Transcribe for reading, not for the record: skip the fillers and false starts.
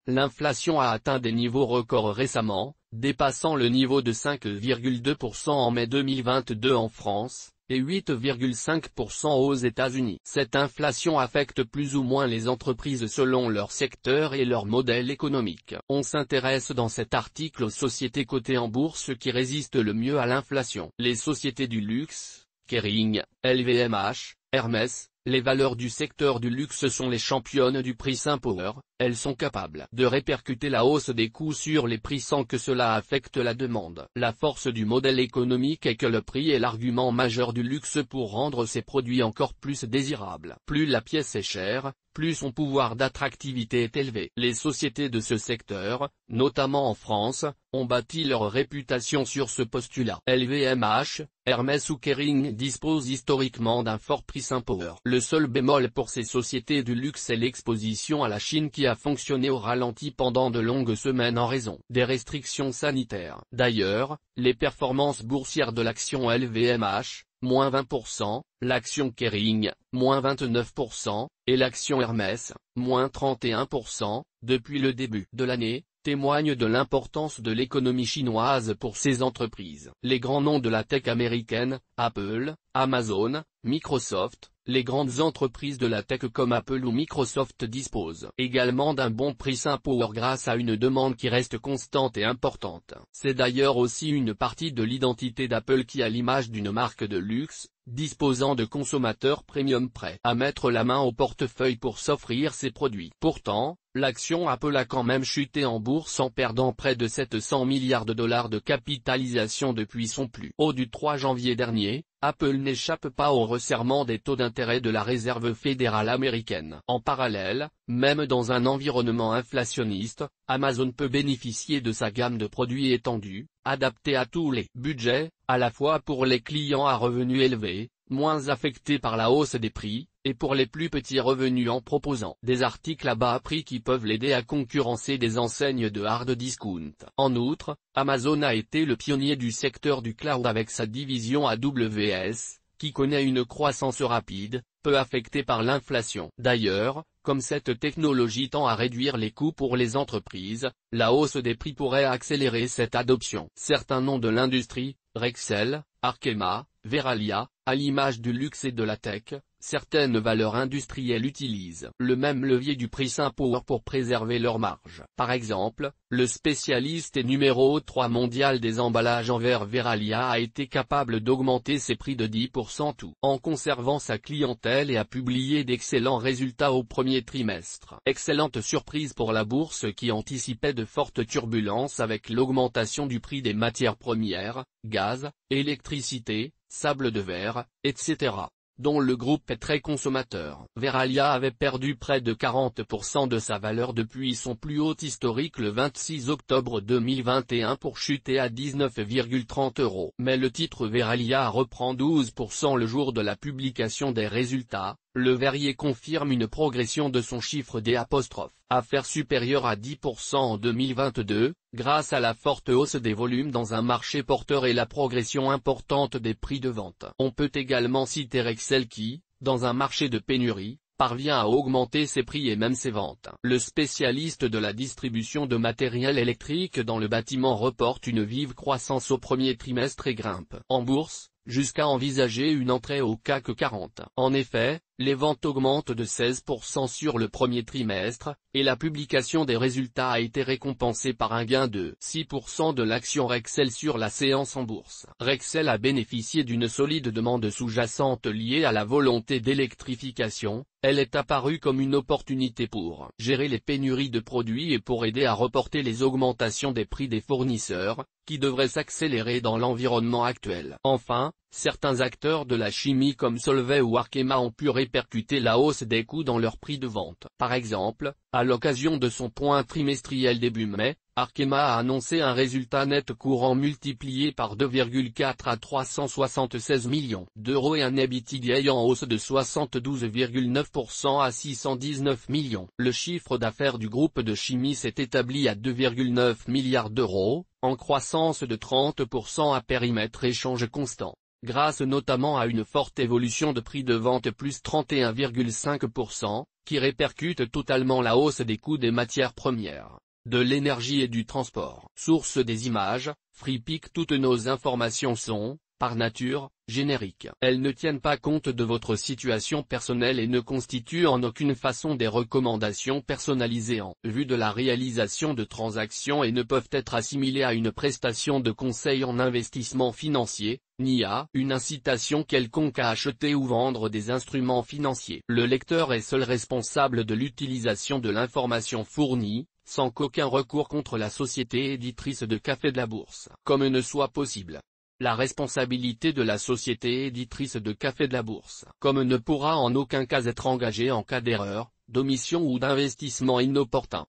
l'inflation a atteint des niveaux records récemment, dépassant le niveau de 5,2% en mai 2022 en France, et 8,5% aux États-Unis. Cette inflation affecte plus ou moins les entreprises selon leur secteur et leur modèle économique. On s'intéresse dans cet article aux sociétés cotées en bourse qui résistent le mieux à l'inflation. Les sociétés du luxe, Kering, LVMH, Hermès, les valeurs du secteur du luxe sont les championnes du pricing power, elles sont capables de répercuter la hausse des coûts sur les prix sans que cela affecte la demande. La force du modèle économique est que le prix est l'argument majeur du luxe pour rendre ses produits encore plus désirables. Plus la pièce est chère, plus son pouvoir d'attractivité est élevé. Les sociétés de ce secteur, notamment en France, ont bâti leur réputation sur ce postulat. LVMH, Hermès ou Kering disposent historiquement d'un fort pricing power. Le seul bémol pour ces sociétés du luxe est l'exposition à la Chine qui a fonctionné au ralenti pendant de longues semaines en raison des restrictions sanitaires. D'ailleurs, les performances boursières de l'action LVMH, moins 20%, l'action Kering, moins 29%, et l'action Hermès, moins 31%, depuis le début de l'année, témoignent de l'importance de l'économie chinoise pour ces entreprises. Les grands noms de la tech américaine, Apple, Amazon, Microsoft, les grandes entreprises de la tech comme Apple ou Microsoft disposent également d'un bon pricing power grâce à une demande qui reste constante et importante. C'est d'ailleurs aussi une partie de l'identité d'Apple qui a l'image d'une marque de luxe, disposant de consommateurs premium prêts à mettre la main au portefeuille pour s'offrir ses produits. Pourtant, l'action Apple a quand même chuté en bourse en perdant près de 700 milliards de dollars de capitalisation depuis son plus haut du 3 janvier dernier. Apple n'échappe pas au resserrement des taux d'intérêt de la Réserve fédérale américaine. En parallèle, même dans un environnement inflationniste, Amazon peut bénéficier de sa gamme de produits étendue, adaptée à tous les budgets, à la fois pour les clients à revenus élevés, moins affectés par la hausse des prix, et pour les plus petits revenus en proposant des articles à bas prix qui peuvent l'aider à concurrencer des enseignes de hard discount. En outre, Amazon a été le pionnier du secteur du cloud avec sa division AWS, qui connaît une croissance rapide, peu affectée par l'inflation. D'ailleurs, comme cette technologie tend à réduire les coûts pour les entreprises, la hausse des prix pourrait accélérer cette adoption. Certains noms de l'industrie, Rexel, Arkema, Verallia, à l'image du luxe et de la tech, certaines valeurs industrielles utilisent le même levier du pricing power pour préserver leurs marges. Par exemple, le spécialiste et numéro 3 mondial des emballages en verre Verallia a été capable d'augmenter ses prix de 10% tout en conservant sa clientèle et a publié d'excellents résultats au premier trimestre. Excellente surprise pour la bourse qui anticipait de fortes turbulences avec l'augmentation du prix des matières premières, gaz, électricité, sable de verre, etc., dont le groupe est très consommateur. Verallia avait perdu près de 40% de sa valeur depuis son plus haut historique le 26 octobre 2021 pour chuter à 19,30 €. Mais le titre Verallia reprend 12% le jour de la publication des résultats. Le verrier confirme une progression de son chiffre d'affaires supérieur à 10% en 2022, grâce à la forte hausse des volumes dans un marché porteur et la progression importante des prix de vente. On peut également citer Rexel qui, dans un marché de pénurie, parvient à augmenter ses prix et même ses ventes. Le spécialiste de la distribution de matériel électrique dans le bâtiment reporte une vive croissance au premier trimestre et grimpe en bourse, jusqu'à envisager une entrée au CAC 40. En effet, les ventes augmentent de 16% sur le premier trimestre, et la publication des résultats a été récompensée par un gain de 6% de l'action Rexel sur la séance en bourse. Rexel a bénéficié d'une solide demande sous-jacente liée à la volonté d'électrification. Elle est apparue comme une opportunité pour gérer les pénuries de produits et pour aider à reporter les augmentations des prix des fournisseurs, qui devraient s'accélérer dans l'environnement actuel. Enfin, certains acteurs de la chimie comme Solvay ou Arkema ont pu répercuter la hausse des coûts dans leurs prix de vente. Par exemple, à l'occasion de son point trimestriel début mai, Arkema a annoncé un résultat net courant multiplié par 2,4 à 376 millions d'euros et un EBITDA en hausse de 72,9% à 619 millions. Le chiffre d'affaires du groupe de chimie s'est établi à 2,9 milliards d'euros, en croissance de 30% à périmètre échange constant, grâce notamment à une forte évolution de prix de vente plus 31,5%, qui répercute totalement la hausse des coûts des matières premières, de l'énergie et du transport. Source des images, FreePic. Toutes nos informations sont, par nature, génériques. Elles ne tiennent pas compte de votre situation personnelle et ne constituent en aucune façon des recommandations personnalisées en vue de la réalisation de transactions et ne peuvent être assimilées à une prestation de conseil en investissement financier, ni à une incitation quelconque à acheter ou vendre des instruments financiers. Le lecteur est seul responsable de l'utilisation de l'information fournie, sans qu'aucun recours contre la société éditrice de Café de la Bourse comme ne soit possible. La responsabilité de la société éditrice de Café de la Bourse comme ne pourra en aucun cas être engagée en cas d'erreur, d'omission ou d'investissement inopportun.